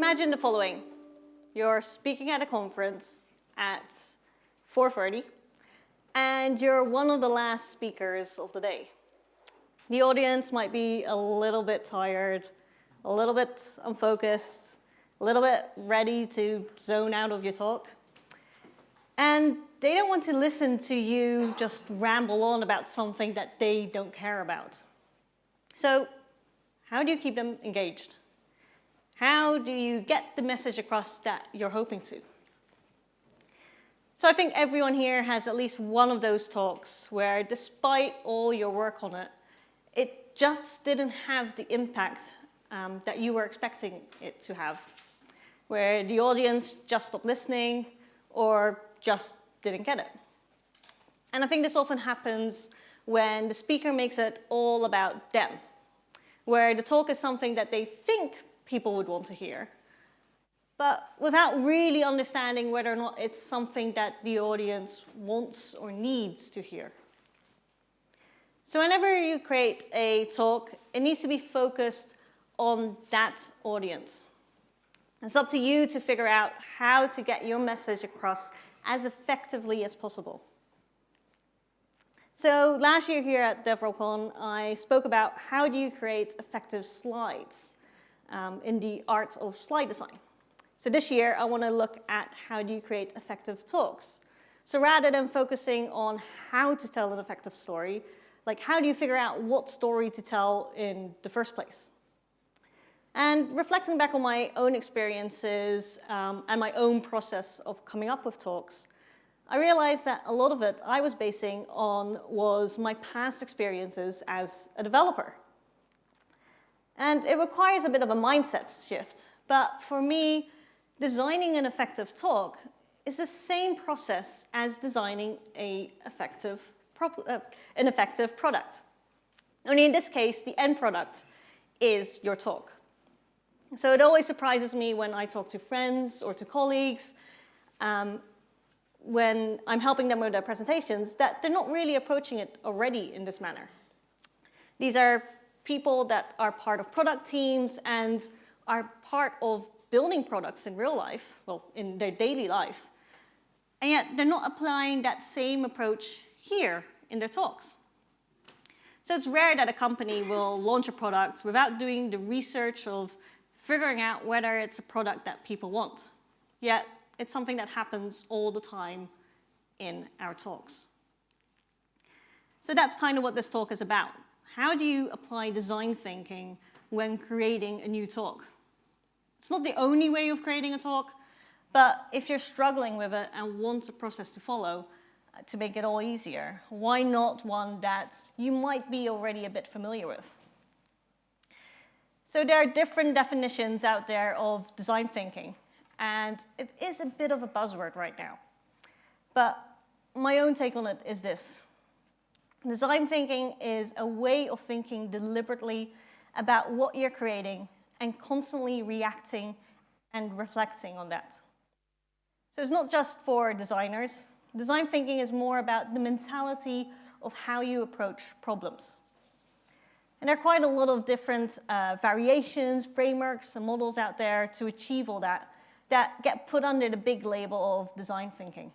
imagine the following. You're speaking at a conference at 4:30, and you're one of the last speakers of the day. The audience might be a little bit tired, a little bit unfocused, a little bit ready to zone out of your talk. And they don't want to listen to you just ramble on about something that they don't care about. So how do you keep them engaged? How do you get the message across that you're hoping to? So I think everyone here has at least one of those talks where, despite all your work on it, it just didn't have the impact that you were expecting it to have, where the audience just stopped listening or just didn't get it. And I think this often happens when the speaker makes it all about them, where the talk is something that they think people would want to hear, but without really understanding whether or not it's something that the audience wants or needs to hear. So whenever you create a talk, it needs to be focused on that audience. It's up to you to figure out how to get your message across as effectively as possible. So last year here at DevRelCon, I spoke about how do you create effective slides in the art of slide design. So this year, I want to look at how do you create effective talks. So rather than focusing on how to tell an effective story, like how do you figure out what story to tell in the first place? And reflecting back on my own experiences and my own process of coming up with talks, I realized that a lot of it I was basing on was my past experiences as a developer. And it requires a bit of a mindset shift. But for me, designing an effective talk is the same process as designing an effective product. Only in this case, the end product is your talk. So it always surprises me when I talk to friends or to colleagues, when I'm helping them with their presentations, that they're not really approaching it already in this manner. These are people that are part of product teams and are part of building products in real life, well, in their daily life. And yet they're not applying that same approach here in their talks. So it's rare that a company will launch a product without doing the research of figuring out whether it's a product that people want. Yet it's something that happens all the time in our talks. So that's kind of what this talk is about. How do you apply design thinking when creating a new talk? It's not the only way of creating a talk, but if you're struggling with it and want a process to follow to make it all easier, why not one that you might be already a bit familiar with? So there are different definitions out there of design thinking, and it is a bit of a buzzword right now. But my own take on it is this. Design thinking is a way of thinking deliberately about what you're creating and constantly reacting and reflecting on that. So it's not just for designers. Design thinking is more about the mentality of how you approach problems. And there are quite a lot of different variations, frameworks, and models out there to achieve all that get put under the big label of design thinking.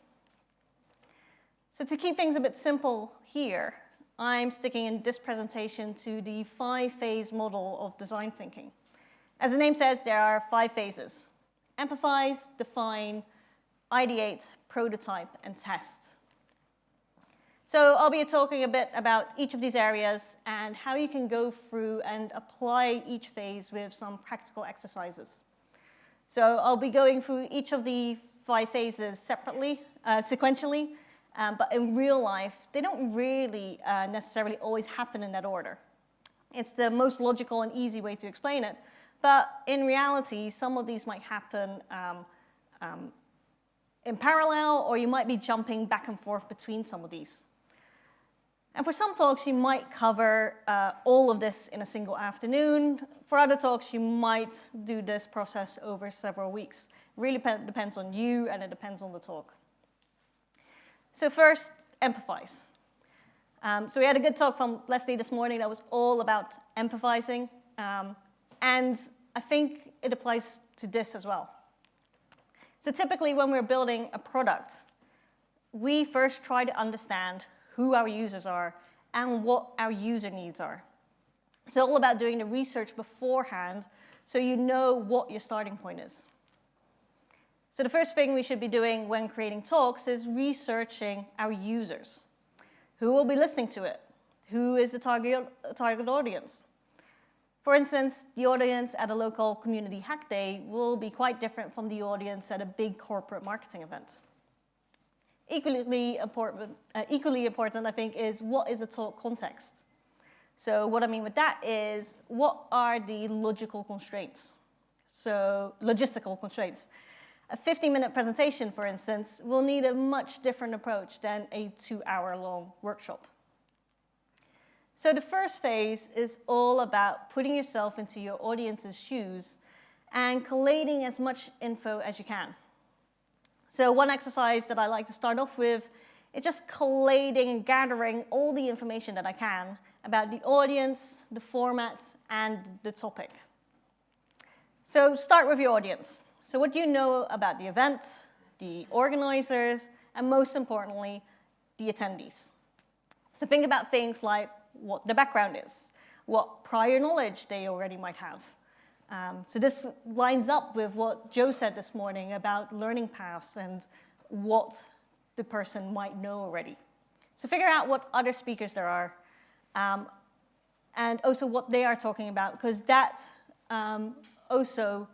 So to keep things a bit simple here, I'm sticking in this presentation to the 5-phase model of design thinking. As the name says, there are 5 phases: empathize, define, ideate, prototype, and test. So I'll be talking a bit about each of these areas and how you can go through and apply each phase with some practical exercises. So I'll be going through each of the 5 phases separately, sequentially, but in real life, they don't really necessarily always happen in that order. It's the most logical and easy way to explain it, but in reality, some of these might happen in parallel, or you might be jumping back and forth between some of these. And for some talks, you might cover all of this in a single afternoon. For other talks, you might do this process over several weeks. It really depends on you, and it depends on the talk. So first, empathize. So we had a good talk from Leslie this morning that was all about empathizing. And I think it applies to this as well. So typically when we're building a product, we first try to understand who our users are and what our user needs are. It's all about doing the research beforehand so you know what your starting point is. So the first thing we should be doing when creating talks is researching our users. Who will be listening to it? Who is the target audience? For instance, the audience at a local community hack day will be quite different from the audience at a big corporate marketing event. Equally important, I think, is what is the talk context? So what I mean with that is, what are the logistical constraints? A 50-minute presentation, for instance, will need a much different approach than a 2-hour-long workshop. So the first phase is all about putting yourself into your audience's shoes and collating as much info as you can. So one exercise that I like to start off with is just collating and gathering all the information that I can about the audience, the format, and the topic. So start with your audience. So what do you know about the event, the organizers, and most importantly, the attendees? So think about things like what the background is, what prior knowledge they already might have. So this lines up with what Joe said this morning about learning paths and what the person might know already. So figure out what other speakers there are, and also what they are talking about, because that also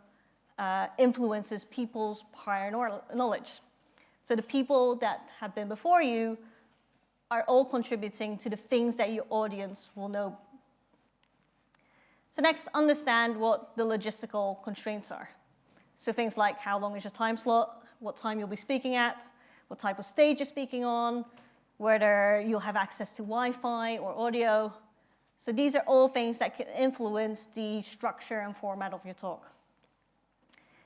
influences people's prior knowledge. So the people that have been before you are all contributing to the things that your audience will know. So next, understand what the logistical constraints are. So things like how long is your time slot, what time you'll be speaking at, what type of stage you're speaking on, whether you'll have access to Wi-Fi or audio. So these are all things that can influence the structure and format of your talk.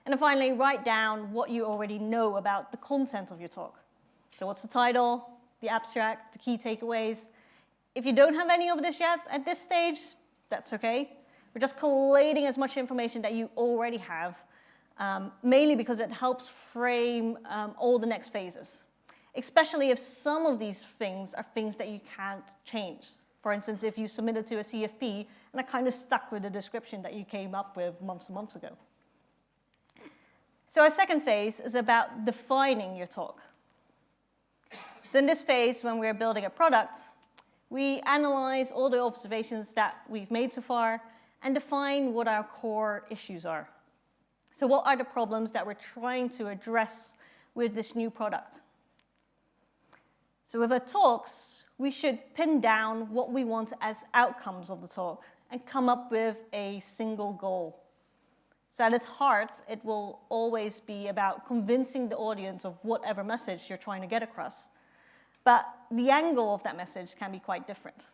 And then finally, write down what you already know about the content of your talk. So what's the title, the abstract, the key takeaways? If you don't have any of this yet at this stage, that's okay. We're just collating as much information that you already have, mainly because it helps frame all the next phases, especially if some of these things are things that you can't change. For instance, if you submitted to a CFP and are kind of stuck with the description that you came up with months and months ago. So our second phase is about defining your talk. So in this phase, when we're building a product, we analyze all the observations that we've made so far and define what our core issues are. So what are the problems that we're trying to address with this new product? So with our talks, we should pin down what we want as outcomes of the talk and come up with a single goal. So at its heart, it will always be about convincing the audience of whatever message you're trying to get across. But the angle of that message can be quite different.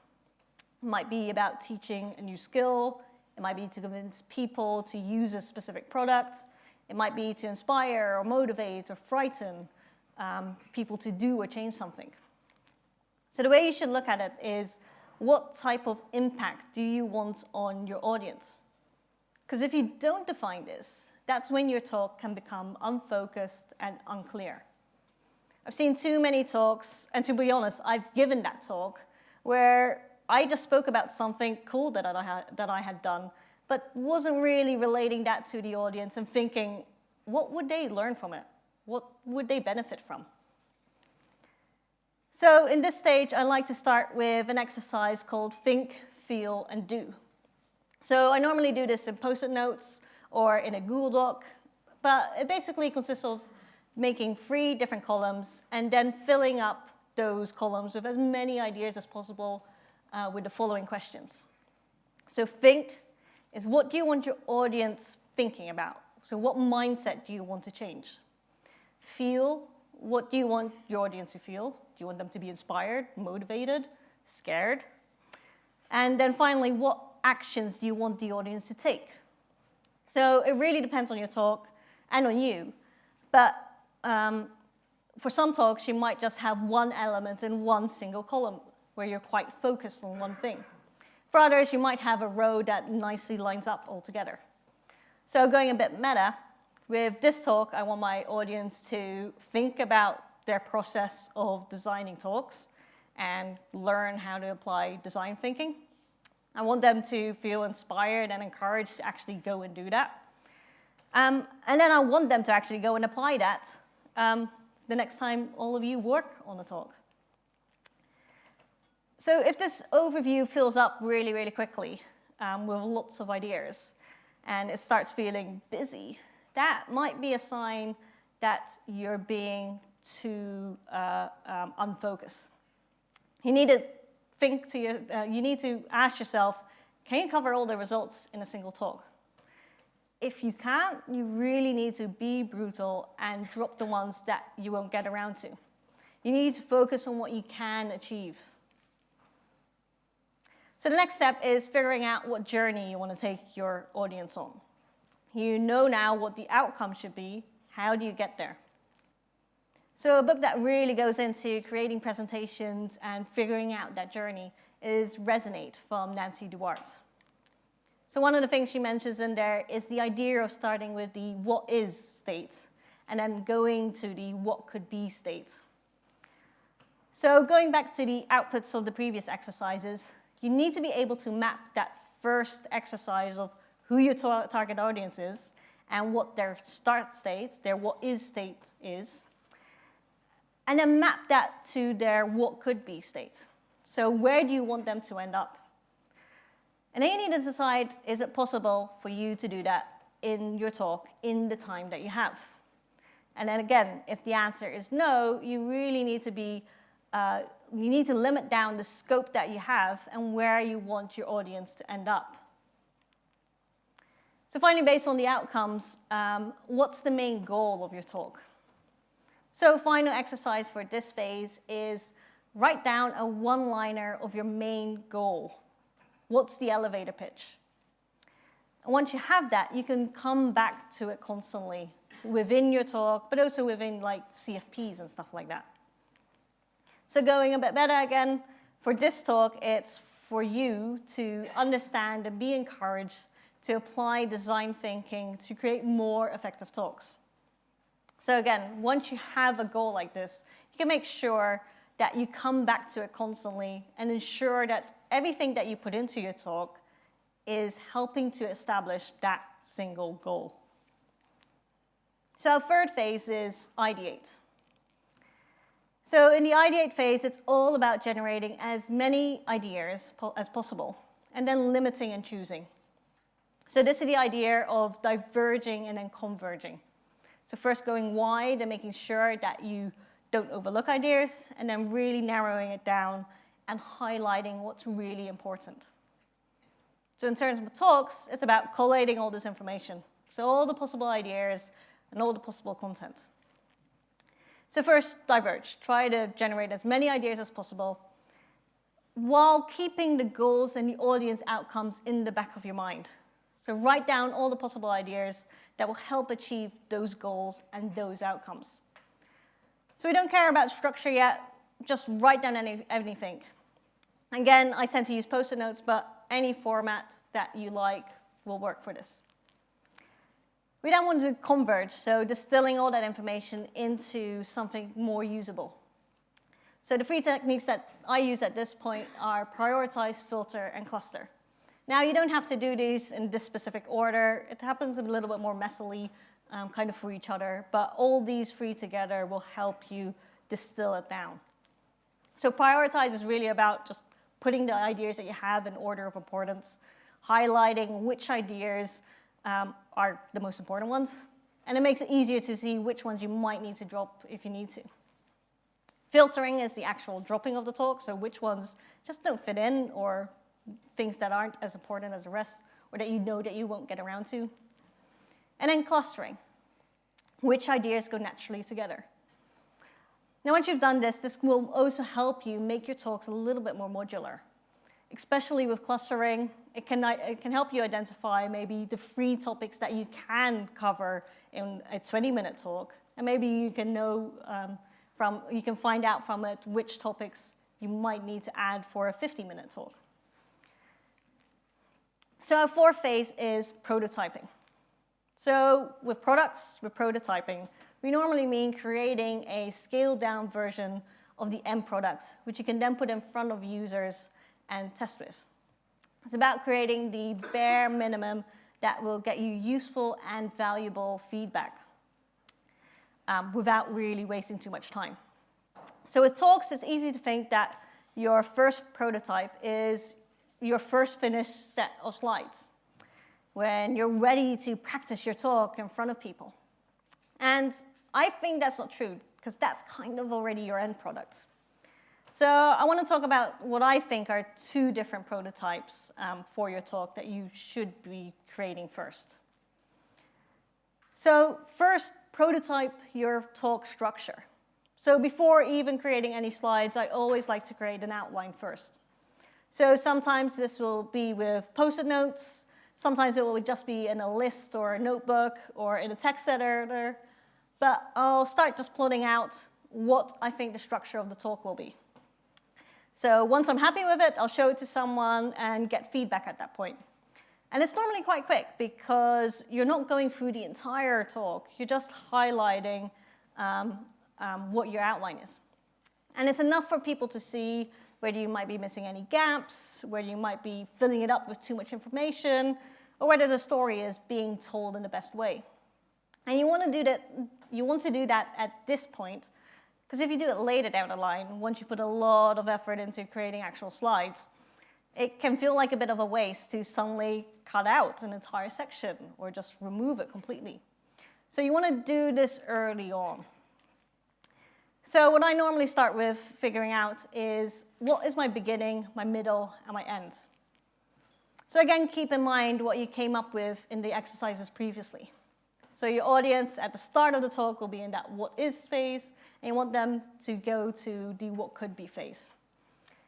It might be about teaching a new skill. It might be to convince people to use a specific product. It might be to inspire or motivate or frighten people to do or change something. So the way you should look at it is, what type of impact do you want on your audience? Because if you don't define this, that's when your talk can become unfocused and unclear. I've seen too many talks, and to be honest, I've given that talk, where I just spoke about something cool that I had done, but wasn't really relating that to the audience and thinking, what would they learn from it? What would they benefit from? So in this stage, I like to start with an exercise called Think, Feel, and Do. So I normally do this in Post-it notes or in a Google Doc, but it basically consists of making 3 different columns and then filling up those columns with as many ideas as possible with the following questions. So think is, what do you want your audience thinking about? So what mindset do you want to change? Feel, what do you want your audience to feel? Do you want them to be inspired, motivated, scared? And then finally, what actions do you want the audience to take? So it really depends on your talk and on you. But for some talks, you might just have one element in one single column where you're quite focused on one thing. For others, you might have a row that nicely lines up all together. So going a bit meta, With this talk, I want my audience to think about their process of designing talks and learn how to apply design thinking. I want them to feel inspired and encouraged to actually go and do that. And then I want them to actually go and apply that the next time all of you work on a talk. So if this overview fills up really, really quickly with lots of ideas and it starts feeling busy, that might be a sign that you're being too unfocused. You need to you need to ask yourself, can you cover all the results in a single talk? If you can't, you really need to be brutal and drop the ones that you won't get around to. You need to focus on what you can achieve. So the next step is figuring out what journey you want to take your audience on. You know now what the outcome should be. How do you get there? So a book that really goes into creating presentations and figuring out that journey is Resonate from Nancy Duarte. So one of the things she mentions in there is the idea of starting with the what is state and then going to the what could be state. So going back to the outputs of the previous exercises, you need to be able to map that first exercise of who your target audience is and what their start state, their what is state is, and then map that to their what could be state. So where do you want them to end up? And then you need to decide, is it possible for you to do that in your talk in the time that you have? And then again, if the answer is no, you really need to you need to limit down the scope that you have and where you want your audience to end up. So finally, based on the outcomes, what's the main goal of your talk? So final exercise for this phase is write down a one-liner of your main goal. What's the elevator pitch? And once you have that, you can come back to it constantly within your talk, but also within like CFPs and stuff like that. So going a bit better again, for this talk, it's for you to understand and be encouraged to apply design thinking to create more effective talks. So again, once you have a goal like this, you can make sure that you come back to it constantly and ensure that everything that you put into your talk is helping to establish that single goal. So our third phase is Ideate. So in the Ideate phase, it's all about generating as many ideas as possible and then limiting and choosing. So this is the idea of diverging and then converging. So first going wide and making sure that you don't overlook ideas, and then really narrowing it down and highlighting what's really important. So in terms of talks, it's about collating all this information. So all the possible ideas and all the possible content. So first, diverge. Try to generate as many ideas as possible while keeping the goals and the audience outcomes in the back of your mind. So write down all the possible ideas that will help achieve those goals and those outcomes. So we don't care about structure yet, just write down anything. Again, I tend to use Post-it notes, but any format that you like will work for this. We then want to converge, so distilling all that information into something more usable. So the three techniques that I use at this point are prioritize, filter, and cluster. Now, you don't have to do these in this specific order. It happens a little bit more messily, kind of for each other, but all these three together will help you distill it down. So prioritize is really about just putting the ideas that you have in order of importance, highlighting which ideas are the most important ones, and it makes it easier to see which ones you might need to drop if you need to. Filtering is the actual dropping of the talk, so which ones just don't fit in, or things that aren't as important as the rest, or that you know that you won't get around to. And then clustering, which ideas go naturally together. Now, once you've done this, this will also help you make your talks a little bit more modular. Especially with clustering, it can help you identify maybe the 3 topics that you can cover in a 20-minute talk, and maybe you can you can find out from it which topics you might need to add for a 50-minute talk. So our fourth phase is prototyping. So with products, with prototyping, we normally mean creating a scaled-down version of the end product, which you can then put in front of users and test with. It's about creating the bare minimum that will get you useful and valuable feedback without really wasting too much time. So with talks, it's easy to think that your first prototype is your first finished set of slides, when you're ready to practice your talk in front of people. And I think that's not true, because that's kind of already your end product. So I want to talk about what I think are two different prototypes for your talk that you should be creating first. So first, prototype your talk structure. So before even creating any slides, I always like to create an outline first. So sometimes this will be with Post-it notes. Sometimes it will just be in a list or a notebook or in a text editor. But I'll start just plotting out what I think the structure of the talk will be. So once I'm happy with it, I'll show it to someone and get feedback at that point. And it's normally quite quick because you're not going through the entire talk. You're just highlighting what your outline is. And it's enough for people to see whether you might be missing any gaps, whether you might be filling it up with too much information, or whether the story is being told in the best way. And you want to do that at this point, because if you do it later down the line, once you put a lot of effort into creating actual slides, it can feel like a bit of a waste to suddenly cut out an entire section or just remove it completely. So you want to do this early on. So what I normally start with figuring out is what is my beginning, my middle, and my end. So again, keep in mind what you came up with in the exercises previously. So your audience at the start of the talk will be in that what is phase, and you want them to go to the what could be phase.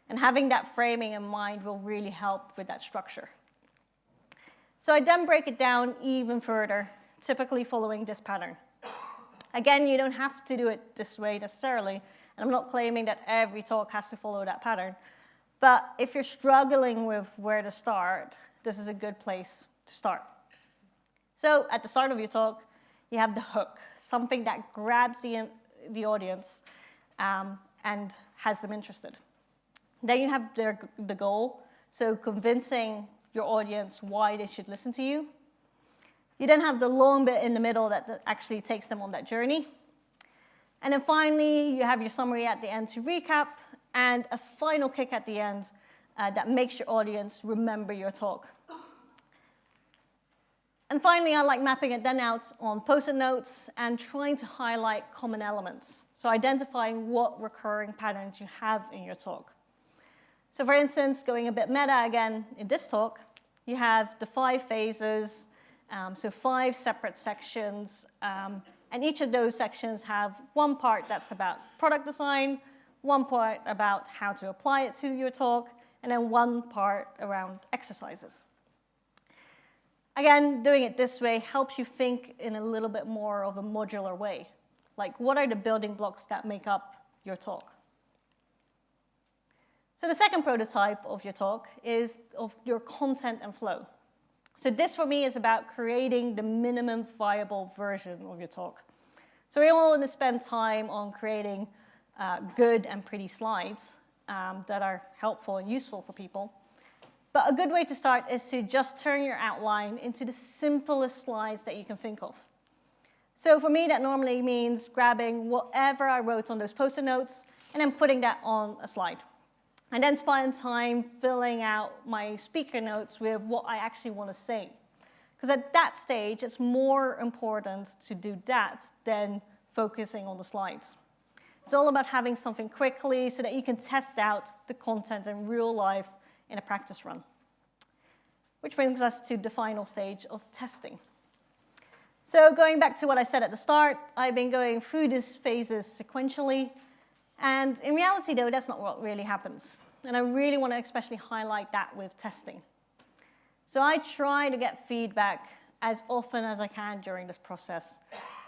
And having that framing in mind will really help with that structure. So I then break it down even further, typically following this pattern. Again, you don't have to do it this way necessarily, and I'm not claiming that every talk has to follow that pattern. But if you're struggling with where to start, this is a good place to start. So at the start of your talk, you have the hook, something that grabs the audience and has them interested. Then you have the goal, so convincing your audience why they should listen to you. You then have the long bit in the middle that actually takes them on that journey. And then finally, you have your summary at the end to recap, and a final kick at the end that makes your audience remember your talk. And finally, I like mapping it then out on Post-it notes and trying to highlight common elements. So identifying what recurring patterns you have in your talk. So for instance, going a bit meta again in this talk, you have the 5 phases, so 5 separate sections, and each of those sections have one part that's about product design, one part about how to apply it to your talk, and then one part around exercises. Again, doing it this way helps you think in a little bit more of a modular way. Like, what are the building blocks that make up your talk? So the second prototype of your talk is of your content and flow. So this, for me, is about creating the minimum viable version of your talk. So we all want to spend time on creating good and pretty slides that are helpful and useful for people. But a good way to start is to just turn your outline into the simplest slides that you can think of. So for me, that normally means grabbing whatever I wrote on those Post-it notes and then putting that on a slide. And then spend time filling out my speaker notes with what I actually want to say. Because at that stage, it's more important to do that than focusing on the slides. It's all about having something quickly so that you can test out the content in real life in a practice run. Which brings us to the final stage of testing. So going back to what I said at the start, I've been going through these phases sequentially. And in reality, though, that's not what really happens. And I really want to especially highlight that with testing. So I try to get feedback as often as I can during this process.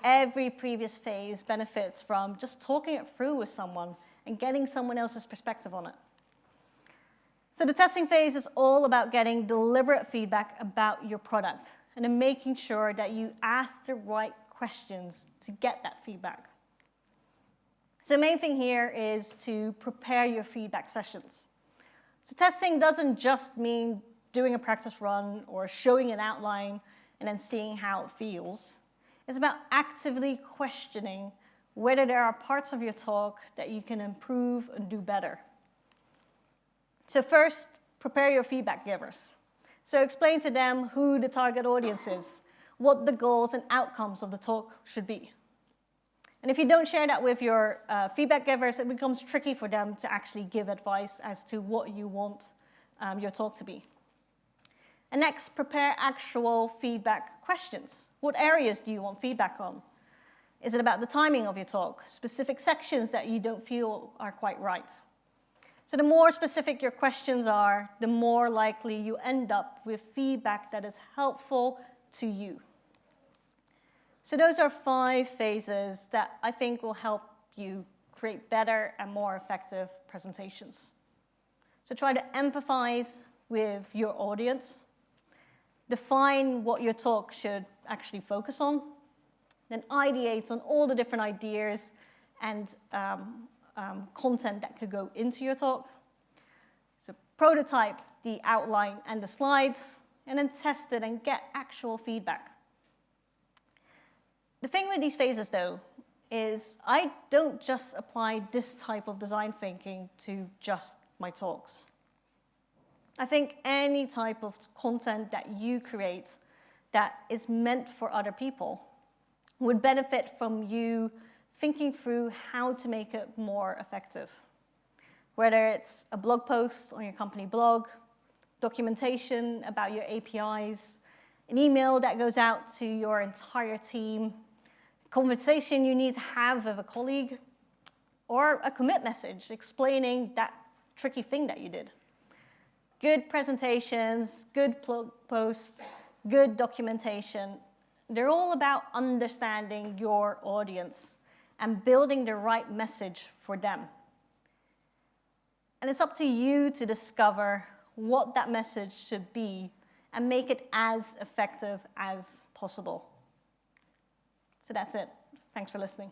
Every previous phase benefits from just talking it through with someone and getting someone else's perspective on it. So the testing phase is all about getting deliberate feedback about your product and then making sure that you ask the right questions to get that feedback. So the main thing here is to prepare your feedback sessions. So testing doesn't just mean doing a practice run or showing an outline and then seeing how it feels. It's about actively questioning whether there are parts of your talk that you can improve and do better. So first, prepare your feedback givers. So explain to them who the target audience is, what the goals and outcomes of the talk should be. And if you don't share that with your feedback givers, it becomes tricky for them to actually give advice as to what you want your talk to be. And next, prepare actual feedback questions. What areas do you want feedback on? Is it about the timing of your talk, specific sections that you don't feel are quite right? So the more specific your questions are, the more likely you end up with feedback that is helpful to you. So those are 5 phases that I think will help you create better and more effective presentations. So try to empathize with your audience. Define what your talk should actually focus on. Then ideate on all the different ideas and content that could go into your talk. So prototype the outline and the slides, and then test it and get actual feedback. The thing with these phases, though, is I don't just apply this type of design thinking to just my talks. I think any type of content that you create that is meant for other people would benefit from you thinking through how to make it more effective. Whether it's a blog post on your company blog, documentation about your APIs, an email that goes out to your entire team, a conversation you need to have with a colleague, or a commit message explaining that tricky thing that you did. Good presentations, good blog posts, good documentation, they're all about understanding your audience and building the right message for them. And it's up to you to discover what that message should be and make it as effective as possible. So that's it. Thanks for listening.